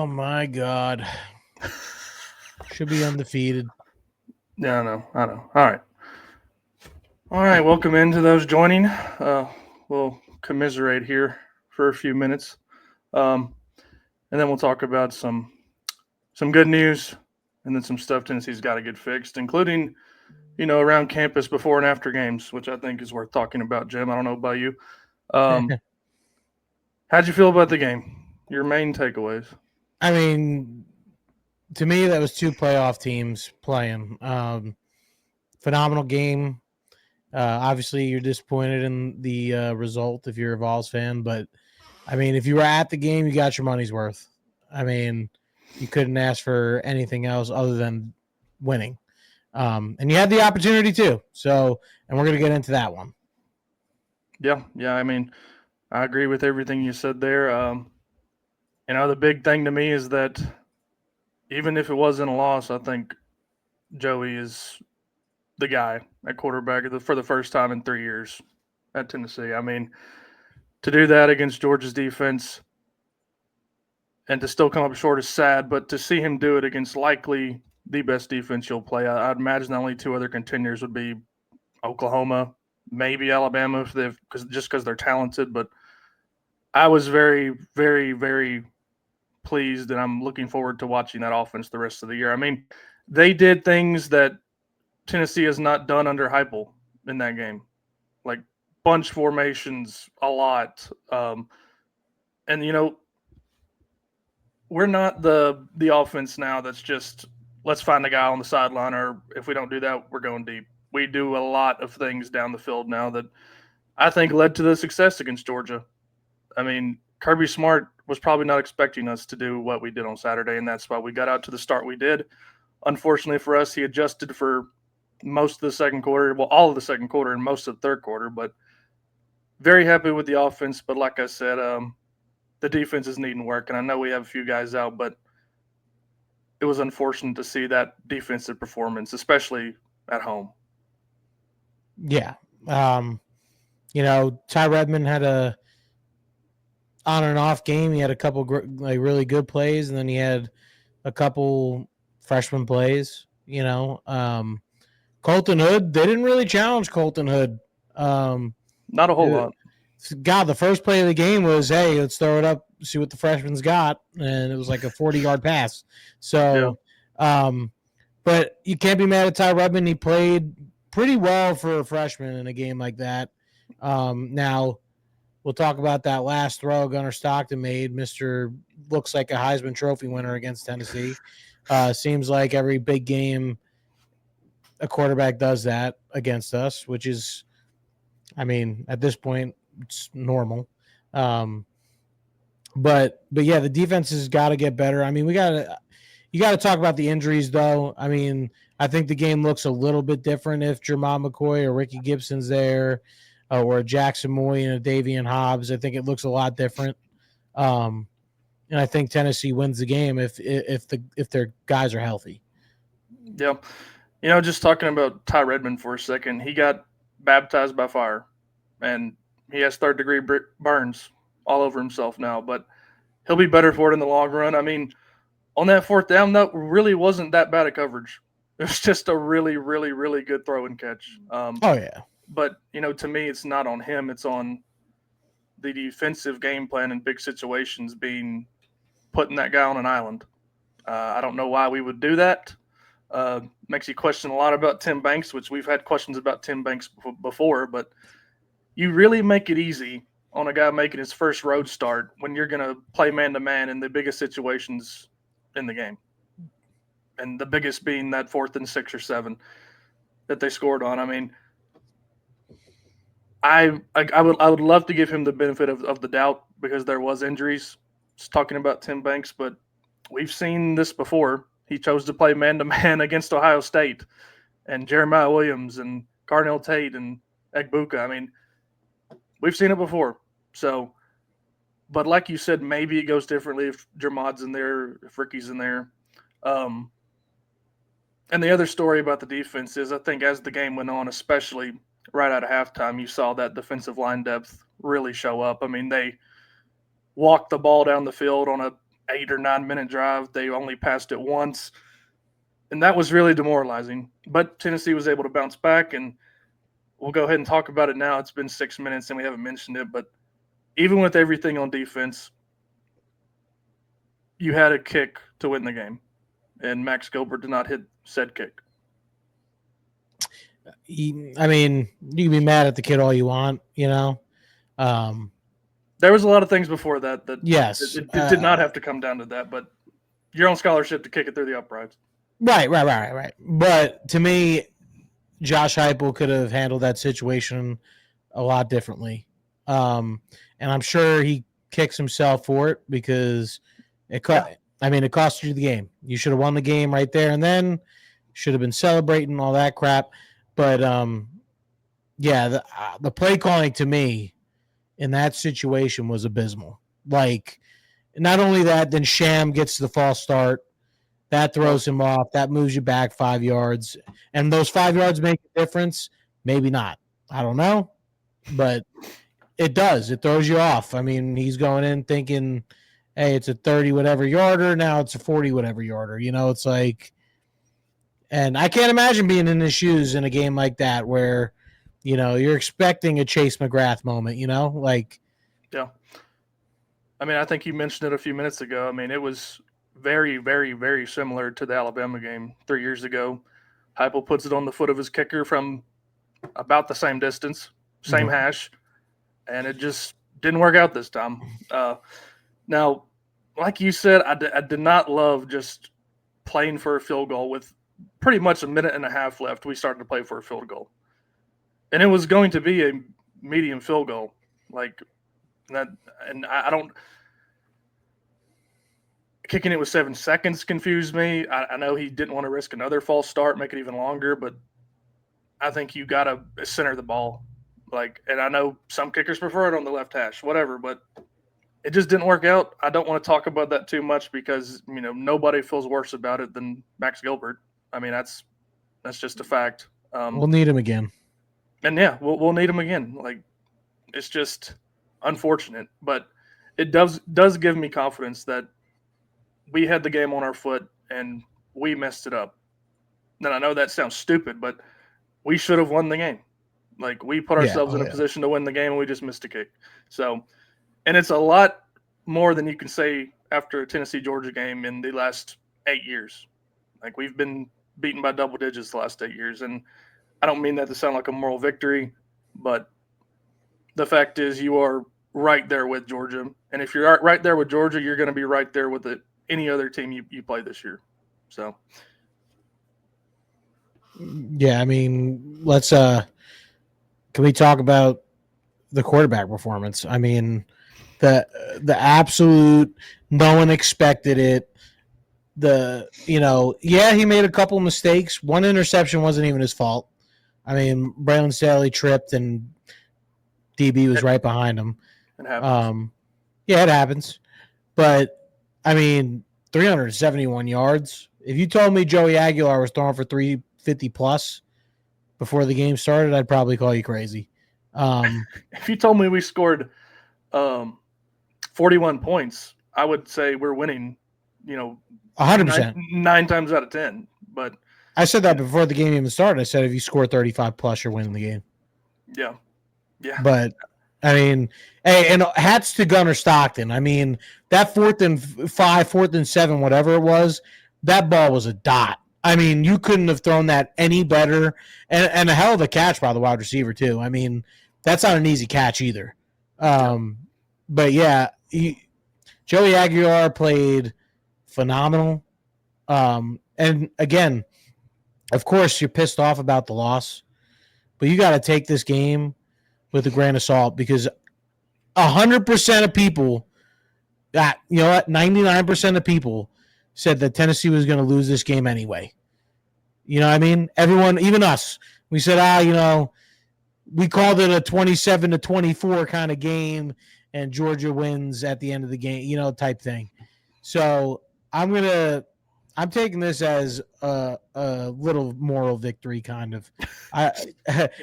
Oh my God. Should be undefeated. Yeah, I know. All right. Welcome into those joining. We'll commiserate here for a few minutes, um, and then we'll talk about some good news, and then some stuff Tennessee's got to get fixed, including around campus before and after games, which I think is worth talking about. Jim, I don't know about you. Um, how'd you feel about the game? Your main takeaways? I mean, to me, that was two playoff teams playing. Phenomenal game. Obviously, you're disappointed in the result if you're a Vols fan, but I mean, if you were at the game, you got your money's worth. I mean, you couldn't ask for anything else other than winning. And you had the opportunity too. So, and we're going to get into that one. Yeah. I mean, I agree with everything you said there. The big thing to me is that even if it wasn't a loss, I think Joey is the guy at quarterback for the first time in 3 years at Tennessee. I mean, to do that against Georgia's defense and to still come up short is sad, but to see him do it against likely the best defense you'll play, I'd imagine the only two other contenders would be Oklahoma, maybe Alabama, if they've because they're talented. But I was very, very, very pleased, and I'm looking forward to watching that offense the rest of the year. I mean, they did things that Tennessee has not done under Heupel in that game, like bunch formations a lot. And we're not the offense now that's just let's find a guy on the sideline, or if we don't do that, we're going deep. We do a lot of things down the field now that I think led to the success against Georgia. I mean, Kirby Smart was probably not expecting us to do what we did on Saturday, and that's why we got out to the start we did. Unfortunately for us, he adjusted for most of the second quarter, well, all of the second quarter and most of the third quarter, but very happy with the offense. But like I said, the defense is needing work, and I know we have a few guys out, but it was unfortunate to see that defensive performance, especially at home. Yeah. Ty Redmond had a on and off game. He had a couple really good plays, and then he had a couple freshman plays. Colton Hood, they didn't really challenge Colton Hood. Not a whole lot. God, the first play of the game was, hey, let's throw it up, see what the freshman's got, and it was like a 40-yard pass. So, but you can't be mad at Ty Redmond. He played pretty well for a freshman in a game like that. Now, we'll talk about that last throw Gunnar Stockton made. Mr. looks like a Heisman Trophy winner against Tennessee. Seems like every big game a quarterback does that against us, which is, I mean, at this point, it's normal. But yeah, the defense has got to get better. I mean, you got to talk about the injuries, though. I mean, I think the game looks a little bit different if Jermon McCoy or Ricky Gibson's there, or a Jackson Moy and a Davian Hobbs. I think it looks a lot different. And I think Tennessee wins the game if their guys are healthy. Yeah. Just talking about Ty Redmond for a second, he got baptized by fire, and he has third-degree burns all over himself now, but he'll be better for it in the long run. I mean, on that fourth down, that really wasn't that bad of coverage. It was just a really, really, really good throw and catch. Oh, yeah. But, to me, it's not on him. It's on the defensive game plan in big situations being putting that guy on an island. I don't know why we would do that. Makes you question a lot about Tim Banks, which we've had questions about Tim Banks before, but you really make it easy on a guy making his first road start when you're going to play man-to-man in the biggest situations in the game. And the biggest being that 4th and 6 or 7 that they scored on. I mean, I would love to give him the benefit of the doubt because there was injuries. Just talking about Tim Banks, but we've seen this before. He chose to play man-to-man against Ohio State and Jeremiah Williams and Carnell Tate and Egbuka. I mean, we've seen it before. So, but like you said, maybe it goes differently if Jermod's in there, if Ricky's in there. And the other story about the defense is I think as the game went on, especially right out of halftime, you saw that defensive line depth really show up. I mean, they walked the ball down the field on a 8 or 9 minute drive. They only passed it once, and that was really demoralizing. But Tennessee was able to bounce back, and we'll go ahead and talk about it now. It's been 6 minutes, and we haven't mentioned it, but even with everything on defense, you had a kick to win the game, and Max Gilbert did not hit said kick. I mean, you can be mad at the kid all you want, you know. There was a lot of things before that yes, it did not have to come down to that, but you're on scholarship to kick it through the uprights. Right. But to me, Josh Heupel could have handled that situation a lot differently, and I'm sure he kicks himself for it because it cost you the game. You should have won the game right there and then. Should have been celebrating all that crap, but the play calling to me in that situation was abysmal. Like, not only that, then Sham gets the false start. That throws him off. That moves you back 5 yards. And those 5 yards make a difference? Maybe not. I don't know. But it does. It throws you off. I mean, he's going in thinking, hey, it's a 30 whatever yarder. Now it's a 40 whatever yarder. You know, it's like, and I can't imagine being in his shoes in a game like that where, you know, you're expecting a Chase McGrath moment, you know? Like, yeah. I mean, I think you mentioned it a few minutes ago. I mean, it was very, very, very similar to the Alabama game 3 years ago. Heupel puts it on the foot of his kicker from about the same distance, same hash, and it just didn't work out this time. Now, like you said, I did not love just playing for a field goal with pretty much a minute and a half left. We started to play for a field goal, and it was going to be a medium field goal, like that. And I don't. Kicking it with 7 seconds confused me. I know he didn't want to risk another false start, make it even longer, but I think you got to center the ball. Like, and I know some kickers prefer it on the left hash, whatever, but it just didn't work out. I don't want to talk about that too much because, you know, nobody feels worse about it than Max Gilbert. I mean, that's just a fact. We'll need him again. And yeah, we'll need him again. Like, it's just unfortunate, but it does give me confidence that we had the game on our foot and we messed it up. And I know that sounds stupid, but we should have won the game. Like, we put ourselves in a position to win the game and we just missed a kick. So, and it's a lot more than you can say after a Tennessee-Georgia game in the last 8 years. Like, we've been beaten by double digits the last 8 years. And I don't mean that to sound like a moral victory, but the fact is you are right there with Georgia. And if you're right there with Georgia, you're going to be right there with any other team you play this year. So, yeah, I mean, let's can we talk about the quarterback performance? I mean, the absolute, no one expected it. He made a couple mistakes. One interception wasn't even his fault. I mean, Braylon Staley tripped and DB was right behind him. It happens. It happens. But I mean, 371 yards. If you told me Joey Aguilar was throwing for 350 plus before the game started, I'd probably call you crazy. If you told me we scored 41 points, I would say we're winning, 100%. 9 times out of 10. But I said that before the game even started. I said if you score 35 plus, you're winning the game. Yeah. But I mean, hey, and hats to Gunnar Stockton. I mean, that 4th and 5, 4th and 7, whatever it was, that ball was a dot. I mean, you couldn't have thrown that any better. And a hell of a catch by the wide receiver, too. I mean, that's not an easy catch either. But yeah, Joey Aguilar played phenomenal. And again, of course, you're pissed off about the loss, but you got to take this game with a grain of salt because 100% of people, 99% of people said that Tennessee was going to lose this game anyway. You know what I mean? Everyone, even us, we said, we called it a 27-24 kind of game and Georgia wins at the end of the game, type thing. So I'm taking this as a little moral victory, kind of. I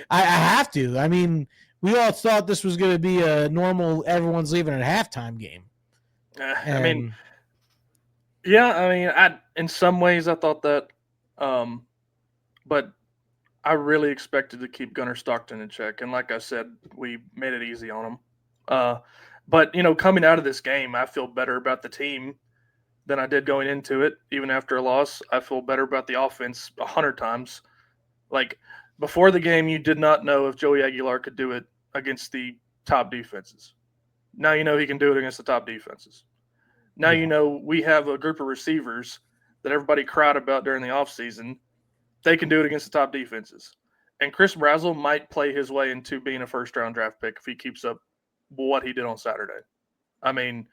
have to. I mean, we all thought this was going to be a normal everyone's leaving at halftime game. I mean, Yeah, I mean, I in some ways I thought that, um, but I really expected to keep Gunnar Stockton in check, and like I said, we made it easy on him. Uh, but coming out of this game, I feel better about the team than I did going into it. Even after a loss, I feel better about the offense 100 times. Like before the game, you did not know if Joey Aguilar could do it against the top defenses. Now you know he can do it against the top defenses. Now you Yeah. know we have a group of receivers that everybody cried about during the offseason. They can do it against the top defenses. And Chris Brazzell might play his way into being a first round draft pick if he keeps up what he did on Saturday. I mean,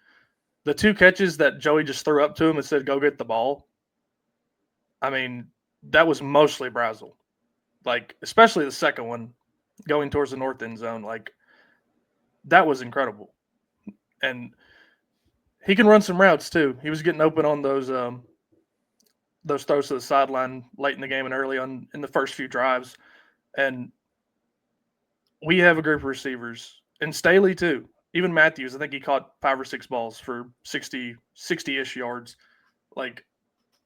the two catches that Joey just threw up to him and said, go get the ball. I mean, that was mostly Brazzell. Like, especially the second one going towards the north end zone. Like, that was incredible. And he can run some routes too. He was getting open on those throws to the sideline late in the game and early on in the first few drives. And we have a group of receivers, and Staley too. Even Matthews, I think he caught 5 or 6 balls for 60-ish yards. Like,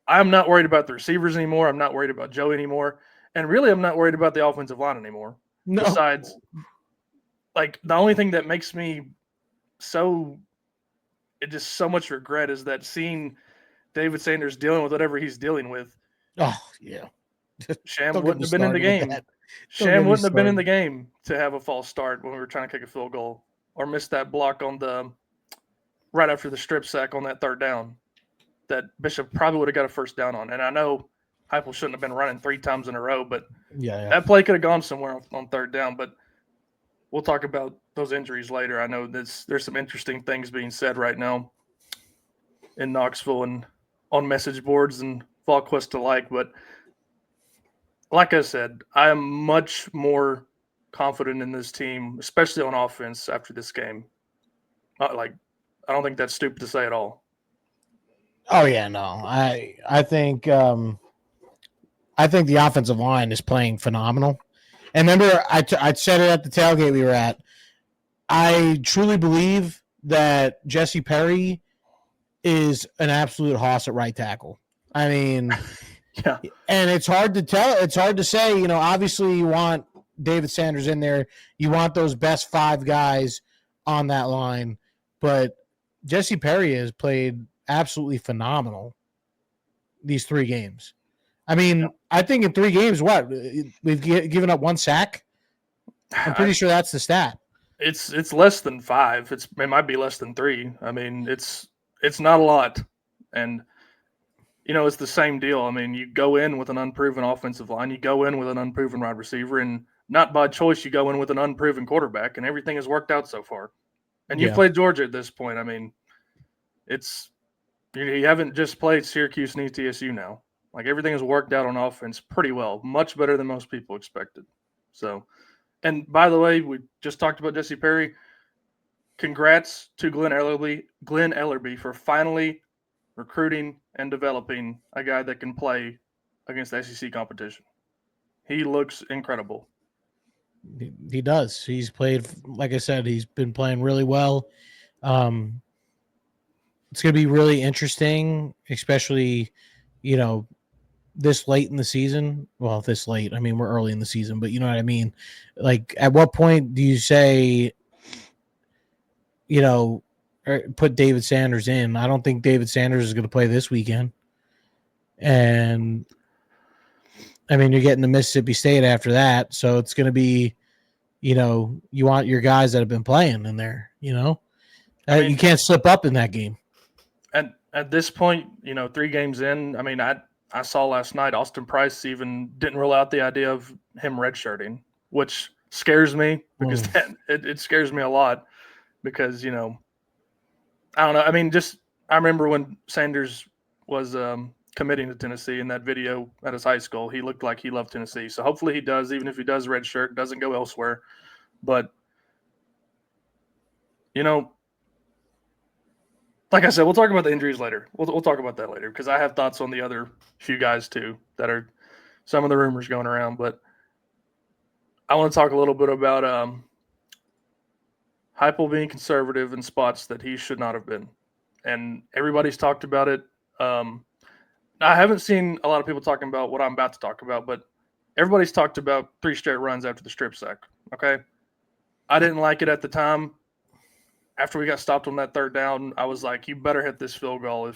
I'm not worried about the receivers anymore. I'm not worried about Joe anymore. And really, I'm not worried about the offensive line anymore. No. Besides, like, the only thing that makes me so, it just so much regret is that seeing David Sanders dealing with whatever he's dealing with, Oh yeah. Sham Don't get wouldn't me have been in the started with game. that. Don't Sham get me wouldn't have been in the started. game to have a false start when we were trying to kick a field goal or miss that block on the right after the strip sack on that third down that Bishop probably would have got a first down on. And I know Heupel shouldn't have been running 3 times in a row, but Yeah. that play could have gone somewhere on third down. But we'll talk about those injuries later. I know there's some interesting things being said right now in Knoxville and on message boards and VolQuest alike. But like I said, I am much more confident in this team, especially on offense after this game. Like, I don't think that's stupid to say at all. Oh yeah, no. I think the offensive line is playing phenomenal. And remember, I said it at the tailgate we were at. I truly believe that Jesse Perry is an absolute hoss at right tackle. I mean, Yeah, and it's hard to tell. It's hard to say. Obviously, you want David Sanders in there. You want those best five guys on that line. But Jesse Perry has played absolutely phenomenal these 3 games. I mean, I think in 3 games, what we've given up 1 sack. I'm pretty sure that's the stat. it's less than 5. It might be less than 3. I mean, it's not a lot, and it's the same deal. I mean, you go in with an unproven offensive line, you go in with an unproven wide receiver, and not by choice, you go in with an unproven quarterback, and everything has worked out so far. And you've Yeah. played Georgia at this point. I mean, it's you haven't just played Syracuse and ETSU now. Like, everything has worked out on offense pretty well, much better than most people expected. So, and by the way, we just talked about Jesse Perry. Congrats to Glenn Ellerby for finally recruiting and developing a guy that can play against the SEC competition. He looks incredible. He does. He's played, like I said, he's been playing really well. Um, it's going to be really interesting, especially, you know, this late in the season. Well, this late. I mean, we're early in the season, but you know what I mean? Like, at what point do you say, you know, put David Sanders in? I don't think David Sanders is going to play this weekend. And I mean, you're getting to Mississippi State after that. So it's going to be, you want your guys that have been playing in there, I You mean, can't slip up in that game. at this point, 3 games in, I mean, I saw last night Austin Price even didn't rule out the idea of him redshirting, which scares me because it scares me a lot because I don't know. I mean, just I remember when Sanders was committing to Tennessee in that video at his high school, he looked like he loved Tennessee. So hopefully he does, even if he does redshirt, doesn't go elsewhere. But you know, like I said, we'll talk about the injuries later. We'll talk about that later because I have thoughts on the other few guys too that are some of the rumors going around. But I want to talk a little bit about Heupel being conservative in spots that he should not have been, and everybody's talked about it. I haven't seen a lot of people talking about what I'm about to talk about, but everybody's talked about 3 straight runs after the strip sack. Okay. I didn't like it at the time. After we got stopped on that third down, I was like, you better hit this field goal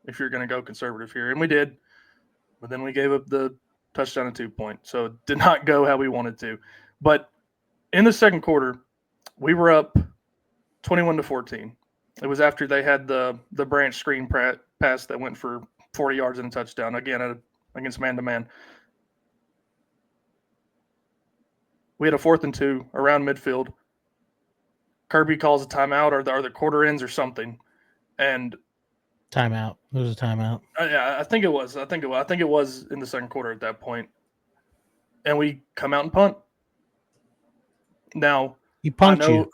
if you're going to go conservative here. And we did. But then we gave up the touchdown and 2 point. So it did not go how we wanted to. But in the second quarter, we were up 21-14. It was after they had the branch screen pass that went for 40 yards and a touchdown, again, against man-to-man. We had a 4th and 2 around midfield. Kirby calls a timeout or the quarter ends or something. And timeout. It was a timeout. Yeah, I think it was in the second quarter at that point. And we come out and punt. Now, he punked you.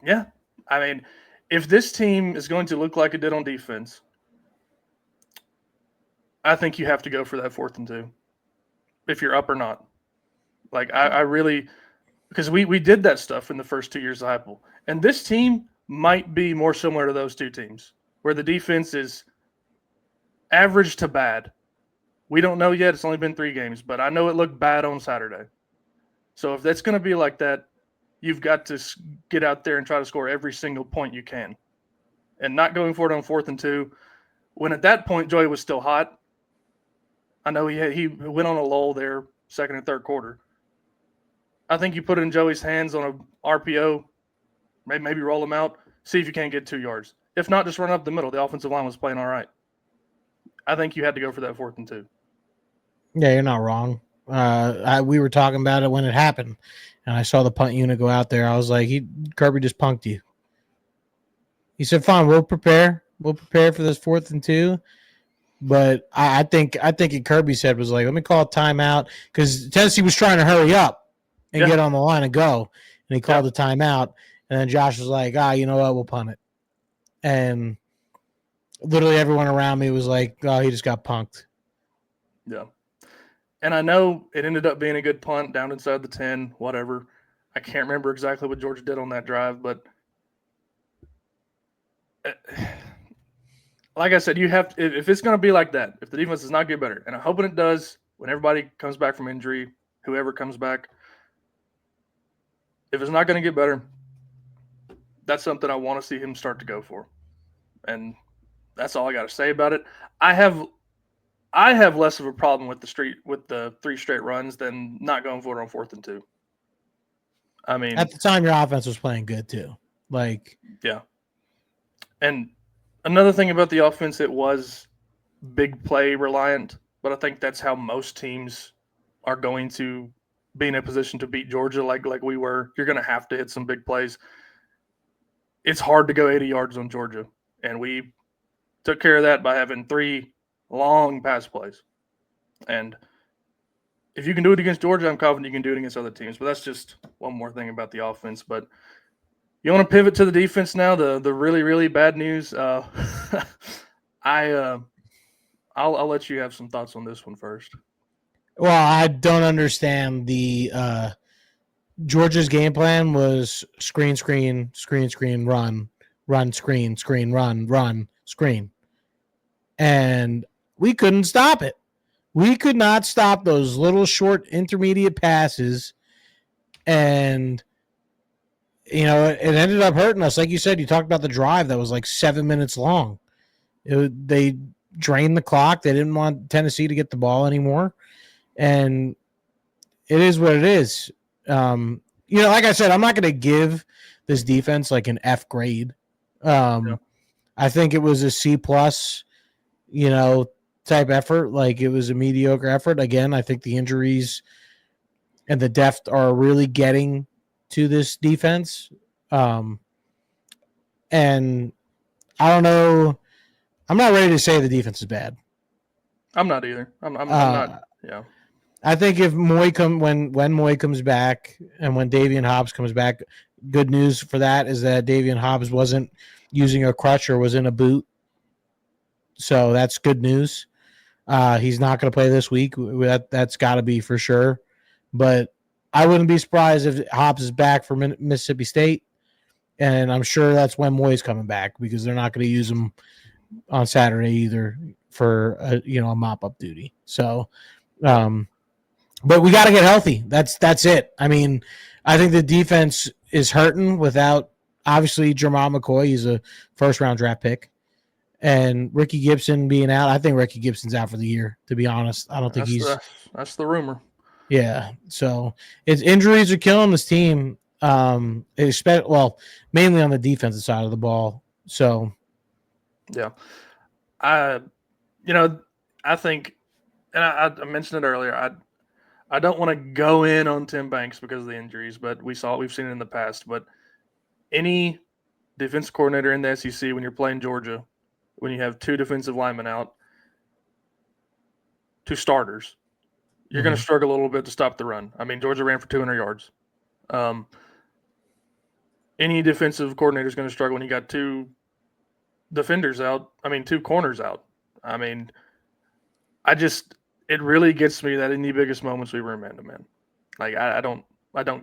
Yeah. I mean, if this team is going to look like it did on defense, I think you have to go for that 4th and 2 if you're up or not. Like, I really – because we did that stuff in the first 2 years of Heupel. And this team might be more similar to those two teams where the defense is average to bad. We don't know yet. It's only been 3 games, but I know it looked bad on Saturday. So if that's going to be like that, you've got to get out there and try to score every single point you can. And not going for it on 4th and 2. When at that point, Joey was still hot. I know he went on a lull there, second and third quarter. I think you put it in Joey's hands on a RPO, maybe roll him out, see if you can't get 2 yards. If not, just run up the middle. The offensive line was playing all right. I think you had to go for that 4th and 2. Yeah, you're not wrong. We were talking about it when it happened, and I saw the punt unit go out there. I was like, Kirby just punked you. He said, fine, we'll prepare. We'll prepare for this 4th and 2. But I think what Kirby said was like, let me call a timeout, because Tennessee was trying to hurry up and get on the line and go. And he called the timeout. And then Josh was like, you know what, we'll punt it. And literally everyone around me was like, oh, he just got punked. Yeah. And I know it ended up being a good punt down inside the 10, whatever. I can't remember exactly what Georgia did on that drive, but like I said, you have to, if it's going to be like that, if the defense does not get better, and I'm hoping it does when everybody comes back from injury, whoever comes back, if it's not going to get better, that's something I want to see him start to go for. And that's all I got to say about it. I have less of a problem with the 3 straight runs than not going for it on 4th and 2. I mean, at the time, your offense was playing good too. Yeah. And another thing about the offense, it was big play reliant, but I think that's how most teams are going to be in a position to beat Georgia like we were. You're going to have to hit some big plays. It's hard to go 80 yards on Georgia, and we took care of that by having 3 long pass plays. And if you can do it against Georgia, I'm confident you can do it against other teams. But that's just one more thing about the offense. But you want to pivot to the defense now, the really, really bad news. I'll let you have some thoughts on this one first. Well, I don't understand the Georgia's game plan was screen, run, screen, run, screen. And we couldn't stop it. We could not stop those little short intermediate passes. And, it ended up hurting us. Like you said, you talked about the drive that was like 7 minutes long. They drained the clock. They didn't want Tennessee to get the ball anymore. And it is what it is. Like I said, I'm not going to give this defense like an F grade. I think it was a C+, type effort. Like it was a mediocre effort. Again, I think the injuries and the depth are really getting to this defense. And I don't know. I'm not ready to say the defense is bad. I'm not either. I'm not. Yeah. I think if Moy when Moy comes back and when Davian Hobbs comes back, good news for that is that Davian Hobbs wasn't using a crutch or was in a boot. So that's good news. He's not going to play this week. That's got to be for sure. But I wouldn't be surprised if Hobbs is back for Mississippi State. And I'm sure that's when Moy's coming back because they're not going to use him on Saturday either for a mop up duty. So, but we got to get healthy. That's it. I mean, I think the defense is hurting without obviously Jamal McCoy. He's a first round draft pick. And Ricky Gibson being out, I think Ricky Gibson's out for the year. To be honest, I don't think he's. That's the rumor. Yeah, so it's injuries are killing this team. Mainly on the defensive side of the ball. So, yeah, I think, and I mentioned it earlier. I don't want to go in on Tim Banks because of the injuries, but we've seen it in the past. But any defensive coordinator in the SEC, when you're playing Georgia, when you have two defensive linemen out, two starters, you're going to struggle a little bit to stop the run. I mean, Georgia ran for 200 yards. Any defensive coordinator is going to struggle when you got two defenders out. I mean, two corners out. I mean, it really gets me that in the biggest moments we were in man-to-man. Like, I don't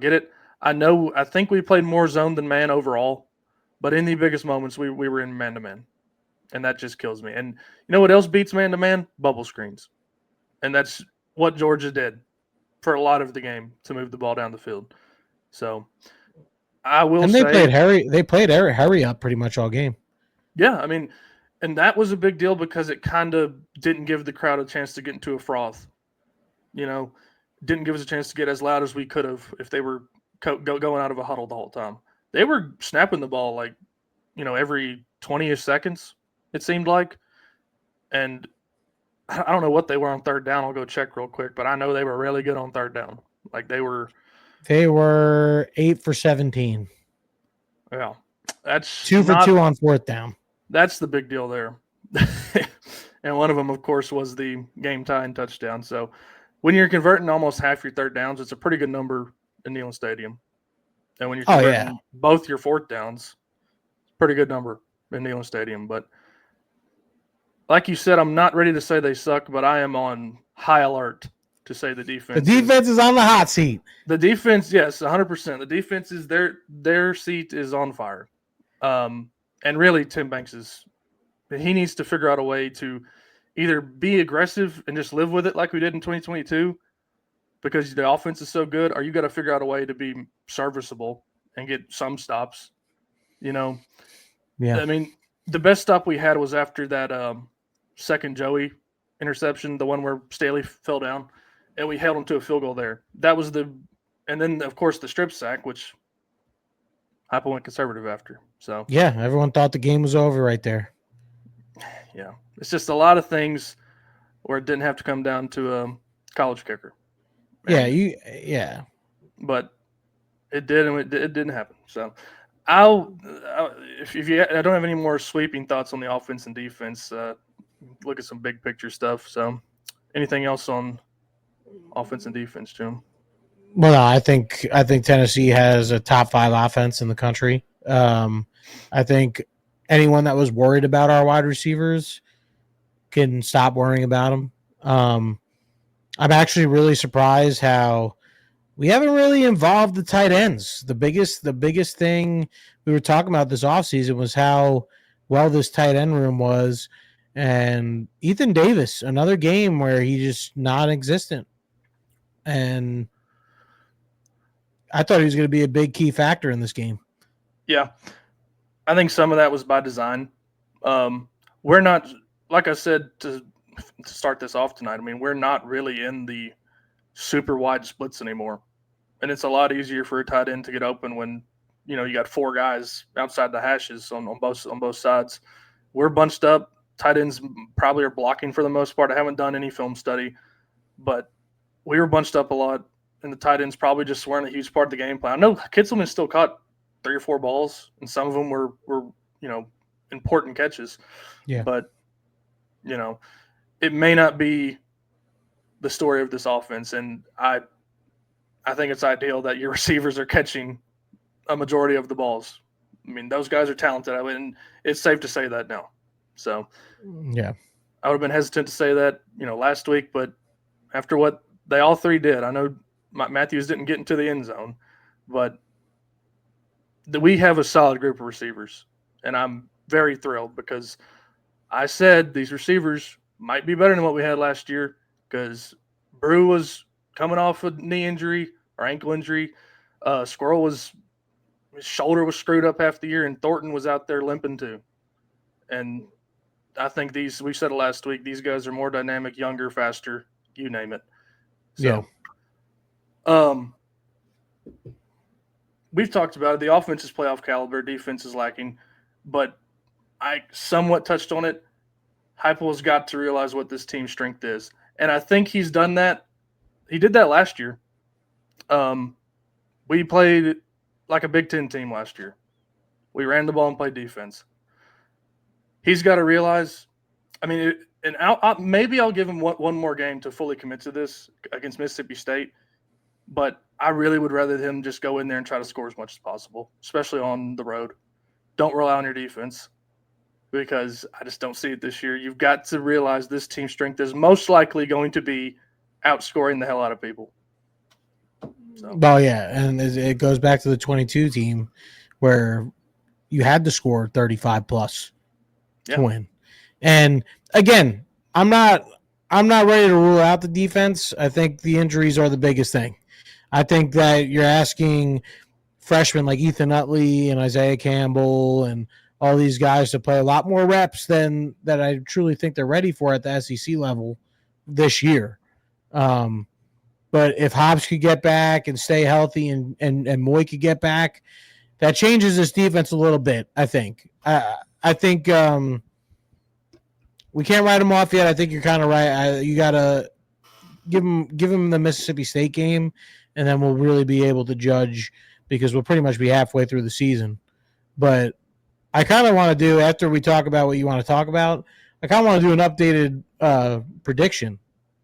get it. I think we played more zone than man overall, but in the biggest moments we were in man-to-man. And that just kills me. And you know what else beats man-to-man? Bubble screens. And that's what Georgia did for a lot of the game to move the ball down the field. So I will say they played hurry up pretty much all game. Yeah, I mean, and that was a big deal because it kind of didn't give the crowd a chance to get into a froth. Didn't give us a chance to get as loud as we could have if they were going out of a huddle the whole time. They were snapping the ball like, every 20-ish seconds, it seemed like. And I don't know what they were on third down. I'll go check real quick, but I know they were really good on third down. Like they were 8 for 17. Yeah. That's 2 for 2 on fourth down. That's the big deal there. And one of them, of course, was the game-tying touchdown. So when you're converting almost half your third downs, it's a pretty good number in Neyland Stadium. And when you're converting both your fourth downs, it's a pretty good number in Neyland Stadium. But like you said, I'm not ready to say they suck, but I am on high alert to say the defense. The defense is on the hot seat. The defense, yes, 100%. The defense is their seat is on fire. And really, Tim Banks he needs to figure out a way to either be aggressive and just live with it like we did in 2022 because the offense is so good, or you got to figure out a way to be serviceable and get some stops. Yeah. I mean, the best stop we had was after that second Joey interception, the one where Staley fell down, and we held him to a field goal there. That was and then, of course, the strip sack, which Heupel went conservative after. So yeah, everyone thought the game was over right there. Yeah, it's just a lot of things where it didn't have to come down to a college kicker. Yeah. But it did, and it didn't happen. So I don't have any more sweeping thoughts on the offense and defense. Look at some big picture stuff. So anything else on offense and defense, Jim? Well, no, I think Tennessee has a top 5 offense in the country. I think anyone that was worried about our wide receivers can stop worrying about them. I'm actually really surprised how we haven't really involved the tight ends. The biggest thing we were talking about this offseason was how well this tight end room was. And Ethan Davis, another game where he just non-existent. And I thought he was going to be a big key factor in this game. Yeah. I think some of that was by design. We're not, like I said, to start this off tonight, I mean, we're not really in the super wide splits anymore. And it's a lot easier for a tight end to get open when, you got 4 guys outside the hashes on both sides. We're bunched up. Tight ends probably are blocking for the most part. I haven't done any film study, but we were bunched up a lot, and the tight ends probably just weren't a huge part of the game plan. I know Kitzelman still caught 3 or 4 balls, and some of them were important catches. Yeah. But, it may not be the story of this offense, and I think it's ideal that your receivers are catching a majority of the balls. I mean, those guys are talented, and it's safe to say that now. So, yeah, I would have been hesitant to say that, last week, but after what they all 3 did, I know Matthews didn't get into the end zone, but we have a solid group of receivers, and I'm very thrilled because I said these receivers might be better than what we had last year because Brew was coming off a knee injury or ankle injury. Squirrel was his shoulder was screwed up half the year, and Thornton was out there limping too. And I think we said it last week. These guys are more dynamic, younger, faster, you name it. Yeah. So, um, we've talked about it. The offense is playoff caliber, defense is lacking, but I somewhat touched on it. Heupel's got to realize what this team's strength is, and I think he's done that. He did that last year. We played like a Big Ten team last year. We ran the ball and played defense. He's got to realize. I mean, maybe I'll give him one more game to fully commit to this against Mississippi State, but I really would rather him just go in there and try to score as much as possible, especially on the road. Don't rely on your defense because I just don't see it this year. You've got to realize this team's strength is most likely going to be outscoring the hell out of people. So. Well, yeah, and it goes back to the 22 team where you had to score 35 plus to win. And again, I'm not ready to rule out the defense. I think the injuries are the biggest thing. I think that you're asking freshmen like Ethan Utley and Isaiah Campbell and all these guys to play a lot more reps than that I truly think they're ready for at the SEC level this year. But if Hobbs could get back and stay healthy and Moy could get back, that changes this defense a little bit, I think. I think we can't write him off yet. I think you're kind of right. You got to give him the Mississippi State game, and then we'll really be able to judge because we'll pretty much be halfway through the season. But I kind of want to do, after we talk about what you want to talk about, I kind of want to do an updated prediction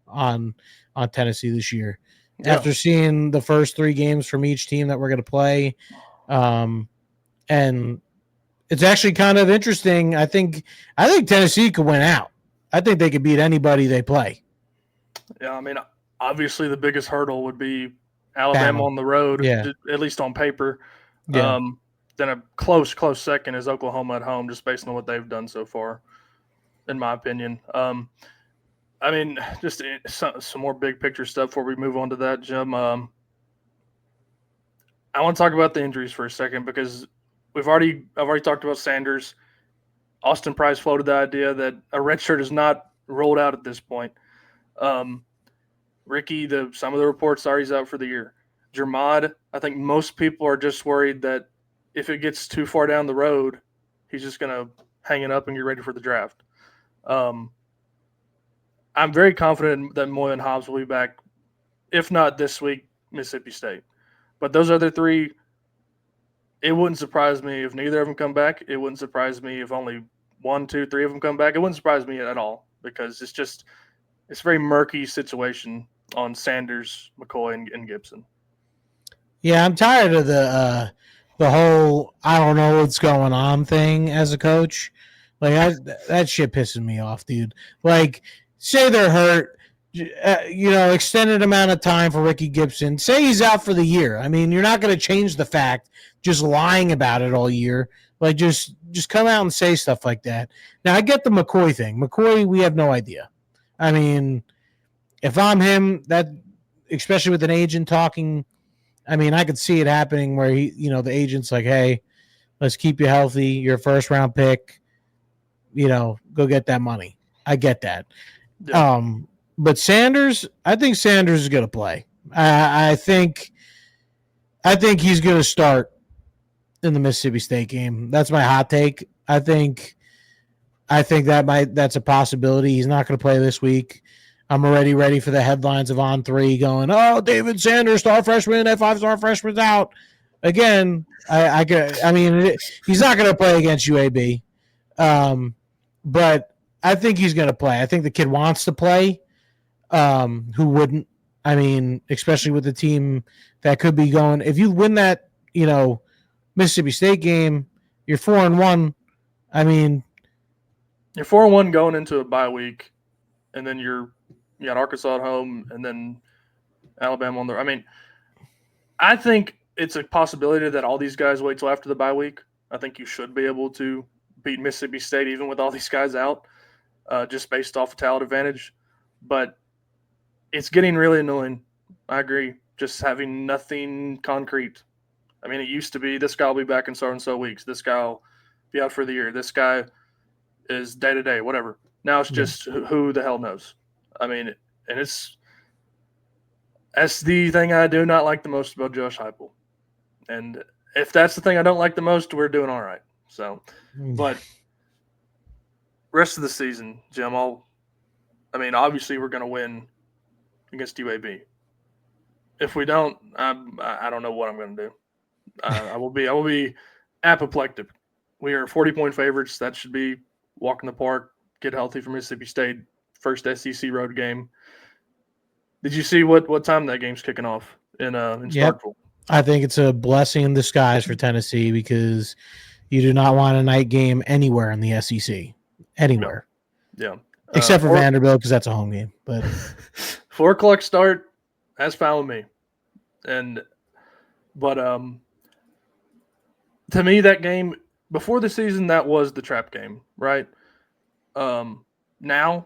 on Tennessee this year. Yeah. After seeing the first 3 games from each team that we're going to play. And it's actually kind of interesting. I think Tennessee could win out. I think they could beat anybody they play. Yeah, I mean, obviously the biggest hurdle would be Alabama on the road, at least on paper. Yeah. Then a close second is Oklahoma at home, just based on what they've done so far, in my opinion. I mean, just some more big picture stuff before we move on to that, Jim. I want to talk about the injuries for a second because I've already talked about Sanders. Austin Price floated the idea that a red shirt is not rolled out at this point. Ricky, some of the reports are he's out for the year. Jermod, I think most people are just worried that if it gets too far down the road, he's just going to hang it up and get ready for the draft. I'm very confident that Moy and Hobbs will be back, if not this week, Mississippi State. But those other 3, it wouldn't surprise me if neither of them come back. It wouldn't surprise me if only 1, 2, 3 of them come back. It wouldn't surprise me at all because it's a very murky situation on Sanders, McCoy, and Gibson. Yeah, I'm tired of the whole I don't know what's going on thing as a coach. Like that shit pisses me off, dude. Like, say they're hurt, extended amount of time for Ricky Gibson. Say he's out for the year. I mean, you're not going to change the fact just lying about it all year. Like, just come out and say stuff like that. Now, I get the McCoy thing. McCoy, we have no idea. I mean, if I'm him, that especially with an agent talking, I mean, I could see it happening where the agent's like, hey, let's keep you healthy. You're a first round pick. Go get that money. I get that. Yeah. But Sanders, I think Sanders is going to play. I think he's going to start in the Mississippi State game. That's my hot take. I think that's a possibility. He's not going to play this week. I'm already ready for the headlines of On 3 going, oh, David Sanders, star freshman, that 5-star freshman's out. Again, he's not going to play against UAB. But I think he's going to play. I think the kid wants to play. Who wouldn't? I mean, especially with the team that could be going. If you win that, Mississippi State game, you're 4-1. I mean, you're 4-1 going into a bye week, and then you got Arkansas at home, and then Alabama on the. I mean, I think it's a possibility that all these guys wait till after the bye week. I think you should be able to beat Mississippi State even with all these guys out. just based off of talent advantage. But it's getting really annoying. I agree. Just having nothing concrete. I mean, it used to be this guy will be back in so and so weeks. This guy will be out for the year. This guy is day to day, whatever. Now it's Yeah. just who the hell knows. I mean, and that's the thing I do not like the most about Josh Heupel. And if that's the thing I don't like the most, we're doing all right. So, but rest of the season, Jim, I mean, obviously we're going to win against UAB. If we don't, I don't know what I'm going to do. I will be apoplectic. We are 40-point favorites. That should be walk in the park, get healthy for Mississippi State. First SEC road game. Did you see what time that game's kicking off in Yep. Starkville? I think it's a blessing in disguise for Tennessee because you do not want a night game anywhere in the SEC. No, Anywhere. yeah. Except for Four, Vanderbilt because that's a home game. But 4 o'clock start. That's fine with me. And but to me, that game before the season, that was the trap game, right? Now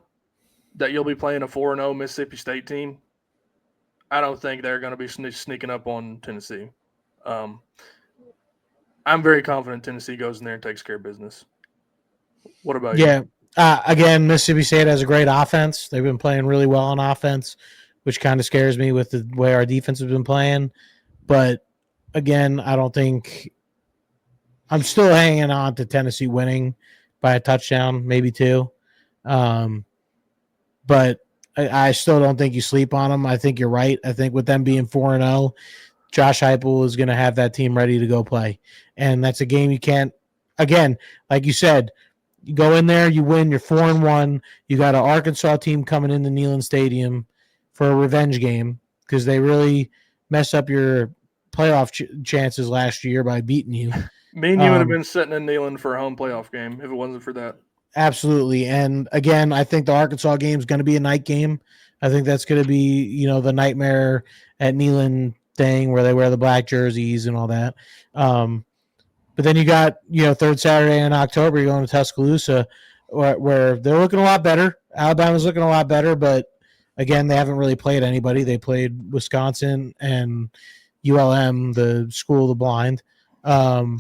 that you'll be playing a 4-0 Mississippi State team, I don't think they're going to be sneaking up on Tennessee. Um, I'm very confident Tennessee goes in there and takes care of business. What about you? yeah, again, Mississippi State has a great offense. They've been playing really well on offense, which kind of scares me with the way our defense has been playing. But again, I don't think I'm still hanging on to Tennessee winning by a touchdown, maybe two. Um, but I still don't think you sleep on them. I think you're right. I think with them being 4-0, Josh Heupel is going to have that team ready to go play. And that's a game you can't, again, like you said, you go in there, you win, you're 4-1. You got an Arkansas team coming into Neyland Stadium for a revenge game because they really messed up your playoff chances last year by beating you. Me and you would have been sitting in Neyland for a home playoff game if it wasn't for that. Absolutely. And again, I think the Arkansas game is going to be a night game. I think that's going to be, the nightmare at Neyland thing where they wear the black jerseys and all that. But then you got, third Saturday in October, you're going to Tuscaloosa where they're looking a lot better. Alabama's looking a lot better, but again, they haven't really played anybody. They played Wisconsin and ULM, the school of the blind. We'll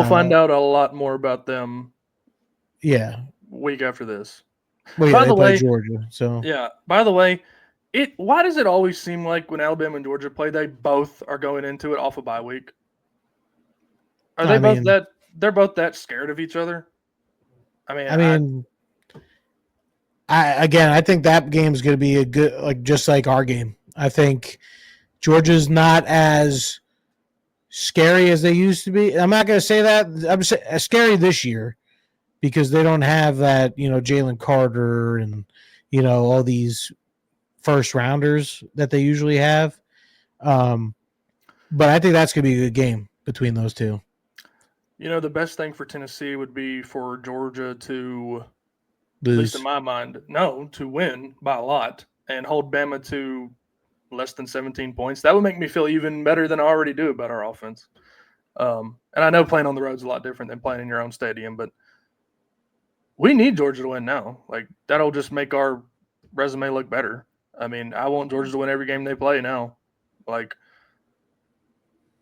find out a lot more about them. Yeah. Week after this. Well, yeah, By they the play way, Georgia. So yeah. By the way, why does it always seem like when Alabama and Georgia play, they both are going into it off a bye week? Are they both that? They're both that scared of each other. I think that game's going to be a good, just like our game. I think Georgia's not as scary as they used to be. I'm not going to say that. I'm scary this year because they don't have that, Jalen Carter and, all these first rounders that they usually have. But I think that's going to be a good game between those two. The best thing for Tennessee would be for Georgia to lose. At least in my mind, to win by a lot and hold Bama to less than 17 points. That would make me feel even better than I already do about our offense. And I know playing on the road is a lot different than playing in your own stadium, but we need Georgia to win now. Like, that'll just make our resume look better. I mean, I want Georgia to win every game they play now. Like,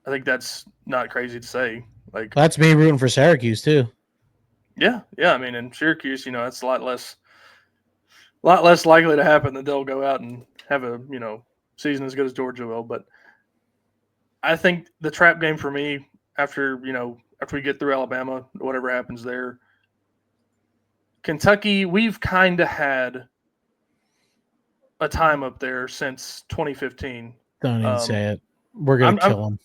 I think that's not crazy to say. Like, that's me rooting for Syracuse too. Yeah. I mean, in Syracuse, it's a lot less likely to happen that they'll go out and have a season as good as Georgia will. But I think the trap game for me after we get through Alabama, whatever happens there, Kentucky, we've kind of had a time up there since 2015. Don't even say it. We're gonna kill them.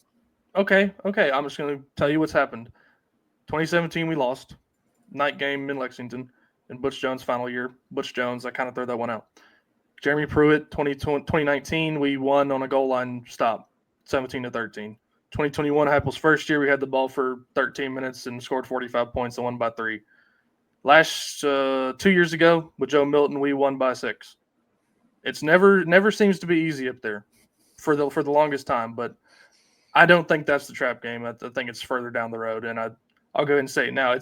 Okay. I'm just gonna tell you what's happened. 2017, we lost. Night game in Lexington in Butch Jones' final year. Butch Jones, I kind of throw that one out. Jeremy Pruitt, 2019, we won on a goal line stop, 17-13. 2021, Heupel's first year, we had the ball for 13 minutes and scored 45 points and won by 3. Last 2 years ago with Joe Milton, we won by 6. It's never seems to be easy up there for the longest time, but I don't think that's the trap game. I think it's further down the road, and I'll go ahead and say it now.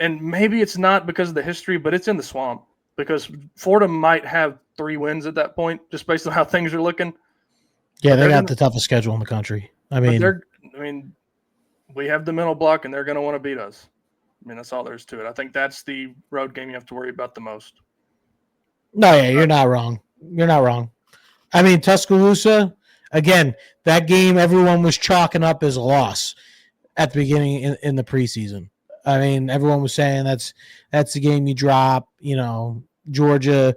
and maybe it's not because of the history, but it's in the swamp because Florida might have 3 wins at that point, just based on how things are looking. Yeah, they got the toughest schedule in the country. I mean, we have the mental block, and they're going to want to beat us. I mean, that's all there is to it. I think that's the road game you have to worry about the most. No, yeah, you're not wrong. You're not wrong. I mean, Tuscaloosa, again, that game everyone was chalking up as a loss at the beginning in the preseason. I mean, everyone was saying that's the game you drop. Georgia.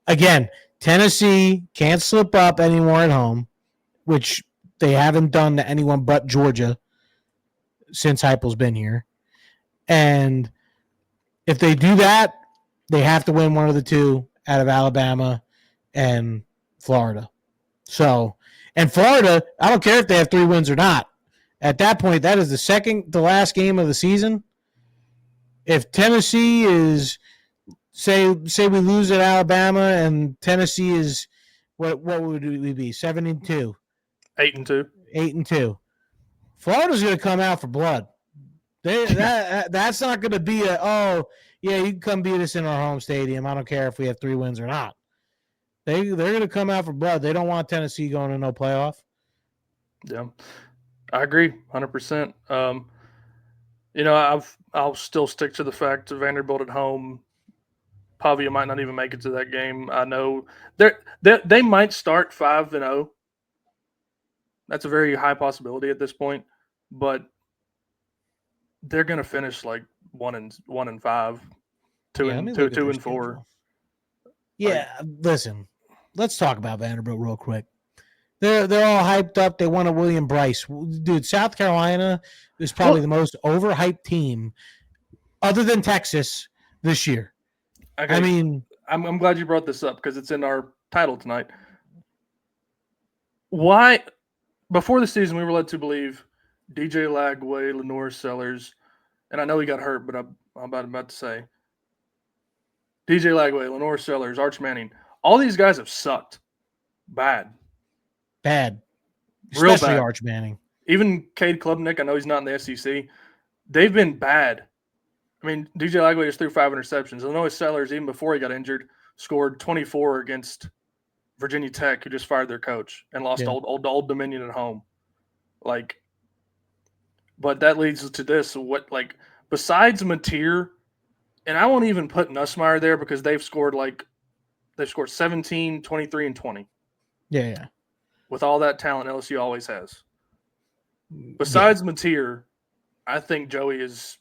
Again, Tennessee can't slip up anymore at home, which they haven't done to anyone but Georgia since Heupel's been here. And if they do that, they have to win one of the two out of Alabama and Florida. So, and Florida, I don't care if they have 3 wins or not. At that point, that is the last game of the season. If Tennessee is, say we lose at Alabama and Tennessee is, what would we be? 7-2, 8-2, 8-2. Florida's going to come out for blood. That's not going to be you can come beat us in our home stadium. I don't care if we have 3 wins or not. They're going to come out for blood. They don't want Tennessee going to no playoff. Yeah, I agree, 100%. I'll still stick to the fact of Vanderbilt at home. Pavia might not even make it to that game. I know they might start 5-0. That's a very high possibility at this point, but they're going to finish like 1-5, 2-4. Yeah, listen. Let's talk about Vanderbilt real quick. They're all hyped up. They won a William Bryce. Dude, South Carolina is probably the most overhyped team other than Texas this year. Okay. I mean, I'm glad you brought this up because it's in our title tonight. Why, before the season, we were led to believe DJ Lagway, Lenore Sellers, and I know he got hurt, but I'm about to say DJ Lagway, Lenore Sellers, Arch Manning, all these guys have sucked. Bad. Especially Real bad. Arch Manning. Even Cade Klubnik, I know he's not in the SEC. They've been bad. I mean, DJ Lagway just threw 5 interceptions. Illinois Sellers, even before he got injured, scored 24 against Virginia Tech, who just fired their coach and lost Old Dominion at home. But that leads to this. Besides Mateer, and I won't even put Nussmeier there because they've scored 17, 23, and 20. Yeah. With all that talent LSU always has. Besides Mateer, I think Joey is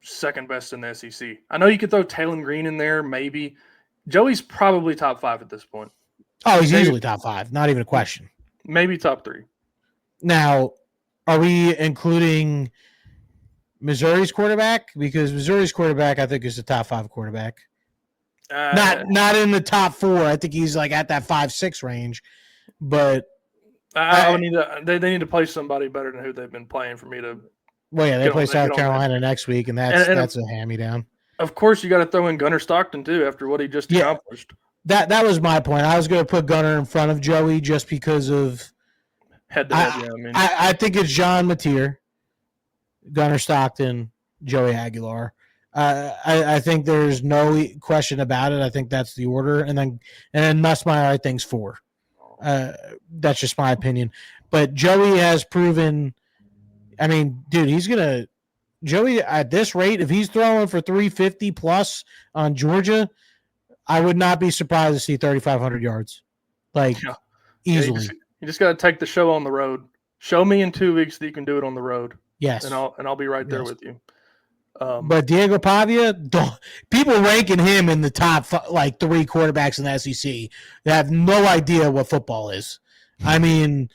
second best in the SEC. I know you could throw Talon Green in there, maybe. Joey's probably top 5 at this point. Oh, he's easily top 5. Not even a question. Maybe top 3. Now, are we including Missouri's quarterback? Because Missouri's quarterback, I think, is the top 5 quarterback. Not in the top 4. I think he's like at that 5-6 range. But they need to play somebody better than who they've been playing for me to. Well, yeah, they play South Carolina next week, and that's a hand-me-down. Of course, you got to throw in Gunnar Stockton too after what he just accomplished. That was my point. I was going to put Gunnar in front of Joey just because of head-to-head. I think it's John Mateer, Gunnar Stockton, Joey Aguilar. I think there's no question about it. I think that's the order, and then Nussmeier I think's 4. That's just my opinion. But Joey has proven. I mean, dude, Joey at this rate, if he's throwing for 350 plus on Georgia, I would not be surprised to see 3,500 yards, easily. You just got to take the show on the road. Show me in 2 weeks that you can do it on the road. Yes, and I'll be right there with you. But Diego Pavia, people ranking him in the top 3 quarterbacks in the SEC. They have no idea what football is. I mean,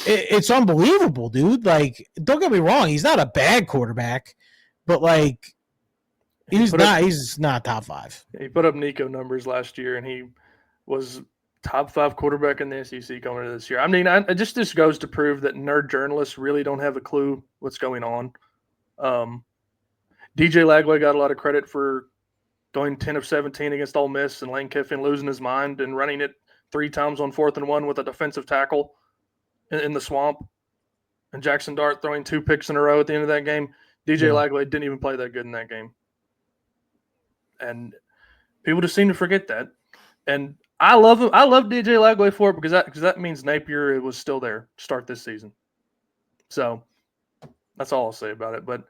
it's unbelievable, dude. Don't get me wrong, he's not a bad quarterback, but he's not top 5. He put up Nico numbers last year, and he was top 5 quarterback in the SEC coming into this year. I mean, it just goes to prove that nerd journalists really don't have a clue what's going on. DJ Lagway got a lot of credit for going 10 of 17 against Ole Miss and Lane Kiffin losing his mind and running it 3 times on 4th and 1 with a defensive tackle in the swamp. And Jackson Dart throwing 2 picks in a row at the end of that game. DJ Lagway didn't even play that good in that game. and people just seem to forget that. And I love him. I love DJ Lagway for it because that means Napier was still there to start this season. So that's all I'll say about it. But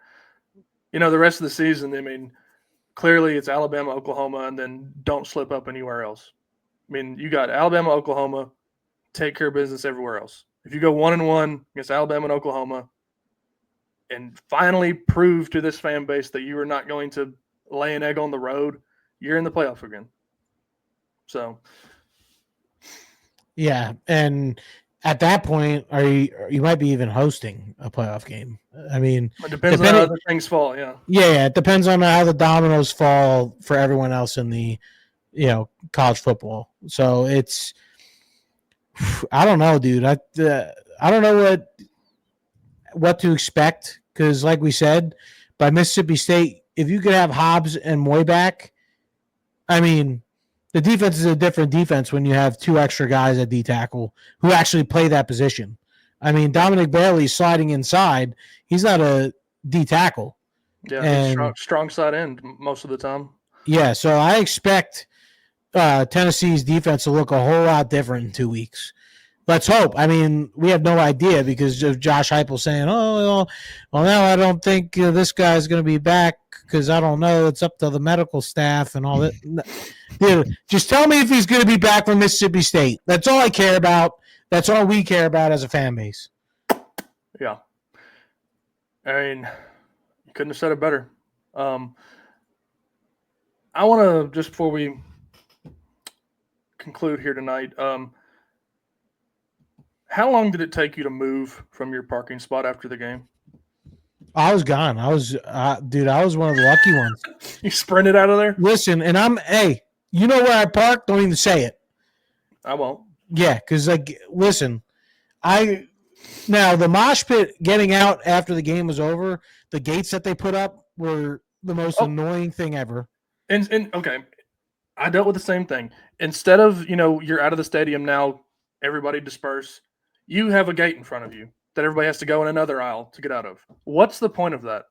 the rest of the season, I mean, clearly it's Alabama, Oklahoma, and then don't slip up anywhere else. I mean, you got Alabama, Oklahoma, take care of business everywhere else. If you go 1-1 against Alabama and Oklahoma, and finally prove to this fan base that you are not going to lay an egg on the road, you're in the playoff again. So, yeah, and at that point, you might be even hosting a playoff game. I mean, it depends on how other things fall. Yeah, it depends on how the dominoes fall for everyone else in the college football. So it's, I don't know, dude. I don't know what to expect because, like we said, by Mississippi State, if you could have Hobbs and Moy back, I mean, the defense is a different defense when you have two extra guys at D tackle who actually play that position. I mean, Dominic Bailey's sliding inside. He's not a D tackle. Yeah, he's strong side end most of the time. Yeah, so I expect Tennessee's defense to look a whole lot different in 2 weeks. Let's hope. I mean, we have no idea because of Josh Heupel saying, "Oh, well, now I don't think this guy's going to be back because I don't know. It's up to the medical staff and all that." Dude, just tell me if he's going to be back from Mississippi State. That's all I care about. That's all we care about as a fan base. Yeah. I mean, you couldn't have said it better. I want to, just before we conclude here tonight, how long did it take you to move from your parking spot after the game? I was gone. I was, dude, I was one of the lucky ones. You sprinted out of there? Listen, and hey, you know where I parked? Don't even say it. I won't. Yeah, because, listen, now the mosh pit getting out after the game was over, the gates that they put up were the most annoying thing ever. And okay, I dealt with the same thing. Instead of, you're out of the stadium now, everybody disperse. You have a gate in front of you that everybody has to go in another aisle to get out of. What's the point of that?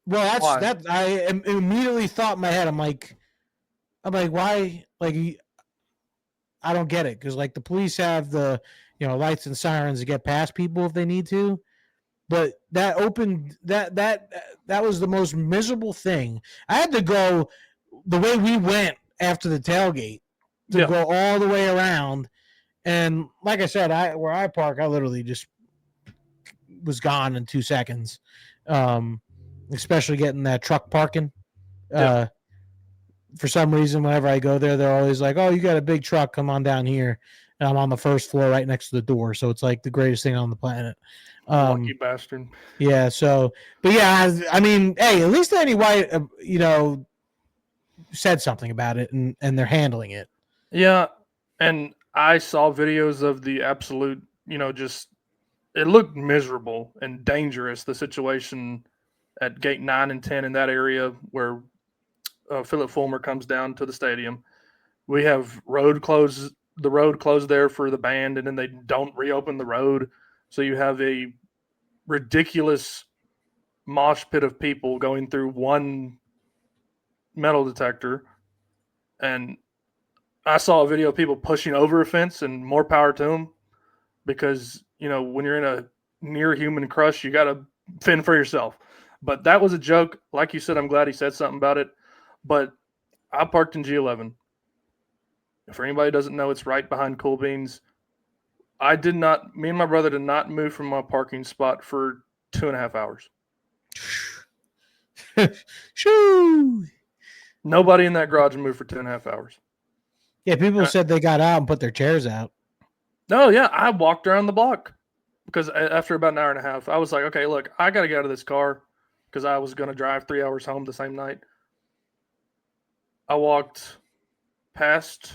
Well, that I immediately thought in my head, I'm like, why? Like, I don't get it because the police have the lights and sirens to get past people if they need to, but that opened that was the most miserable thing. I had to go the way we went after the tailgate to go all the way around, and like I said, where I park, I literally just was gone in 2 seconds. Especially getting that truck parking. For some reason, whenever I go there, they're always like, "Oh, you got a big truck, come on down here." And I'm on the first floor right next to the door. So it's like the greatest thing on the planet. Lucky bastard. Yeah. So, but yeah, I mean, hey, at least Eddie White, said something about it and they're handling it. Yeah. And I saw videos of the absolute, just, it looked miserable and dangerous, the situation at gate 9 and 10 in that area where Philip Fulmer comes down to the stadium. We have the road closed there for the band, and then they don't reopen the road. So you have a ridiculous mosh pit of people going through one metal detector. And I saw a video of people pushing over a fence, and more power to them because, when you're in a near human crush, you got to fend for yourself. But that was a joke. Like you said, I'm glad he said something about it. But I parked in G11. For anybody who doesn't know, it's right behind Cool Beans. Me and my brother did not move from my parking spot for 2.5 hours. Shoo! Nobody in that garage moved for 2.5 hours. Yeah, people said they got out and put their chairs out. No, yeah, I walked around the block because after about an hour and a half, I was like, okay, look, I got to get out of this car because I was going to drive 3 hours home the same night. I walked past,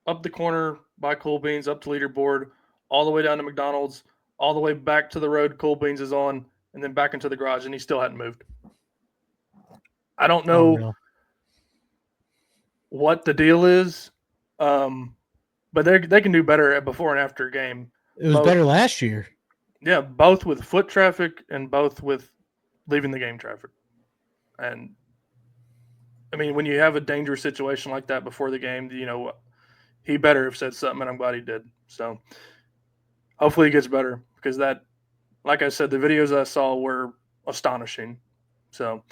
up the corner by Cool Beans, up to Leaderboard, all the way down to McDonald's, all the way back to the road Cool Beans is on, and then back into the garage, and he still hadn't moved. I don't know what the deal is, but they can do better at before and after game. It was better last year. Yeah, both with foot traffic and both with leaving the game traffic. And I mean, when you have a dangerous situation like that before the game, he better have said something, and I'm glad he did. So hopefully he gets better because that, like I said, the videos I saw were astonishing. So,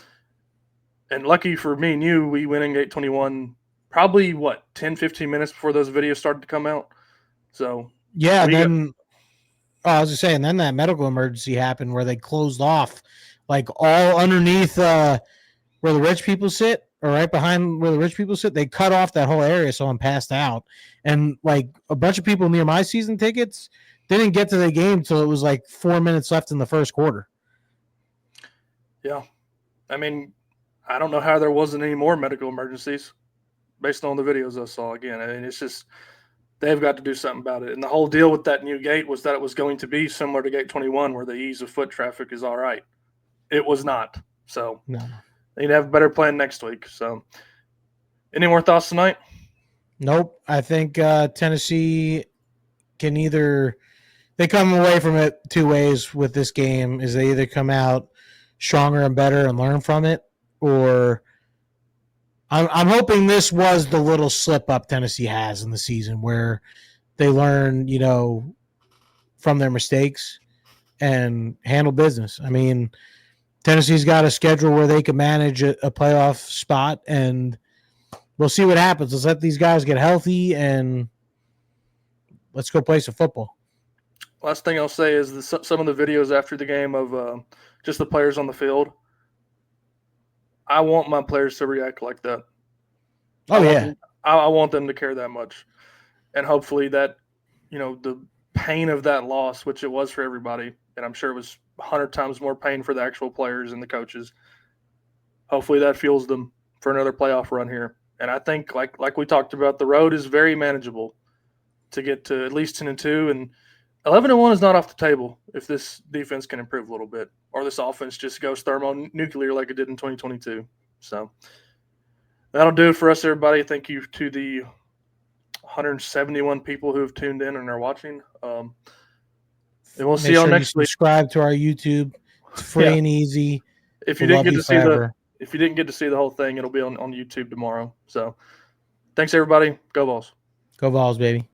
and lucky for me and you, we went in gate 21 probably 10, 15 minutes before those videos started to come out. So yeah, then I was just saying, then that medical emergency happened where they closed off like all underneath where the rich people sit, or right behind where the rich people sit. They cut off that whole area, so I'm passed out. And like a bunch of people near my season tickets didn't get to the game until it was like 4 minutes left in the first quarter. Yeah, I mean, I don't know how there wasn't any more medical emergencies based on the videos I saw. Again, I mean, it's just they've got to do something about it. And the whole deal with that new gate was that it was going to be similar to Gate 21, where the ease of foot traffic is all right. It was not. So No. they need to have a better plan next week. So, any more thoughts tonight? Nope. I think Tennessee can either they come away from it two ways with this game: is they either come out stronger and better and learn from it, or I'm hoping this was the little slip up Tennessee has in the season where they learn, from their mistakes and handle business. I mean, Tennessee's got a schedule where they can manage a playoff spot, and we'll see what happens. Let's let these guys get healthy and let's go play some football. Last thing I'll say is some of the videos after the game of just the players on the field. I want my players to react like that. Oh, I want them to care that much. And hopefully that, the pain of that loss, which it was for everybody, and I'm sure it was 100 times more pain for the actual players and the coaches. Hopefully that fuels them for another playoff run here. And I think, like we talked about, the road is very manageable to get to at least 10-2, and 11-1 is not off the table if this defense can improve a little bit, or this offense just goes thermonuclear like it did in 2022. So that'll do it for us, everybody. Thank you to the 171 people who have tuned in and are watching. And we'll see you next week. Subscribe to our YouTube. It's free and easy. If you didn't get to see the whole thing, it'll be on YouTube tomorrow. So thanks, everybody. Go Vols. Go Vols, baby.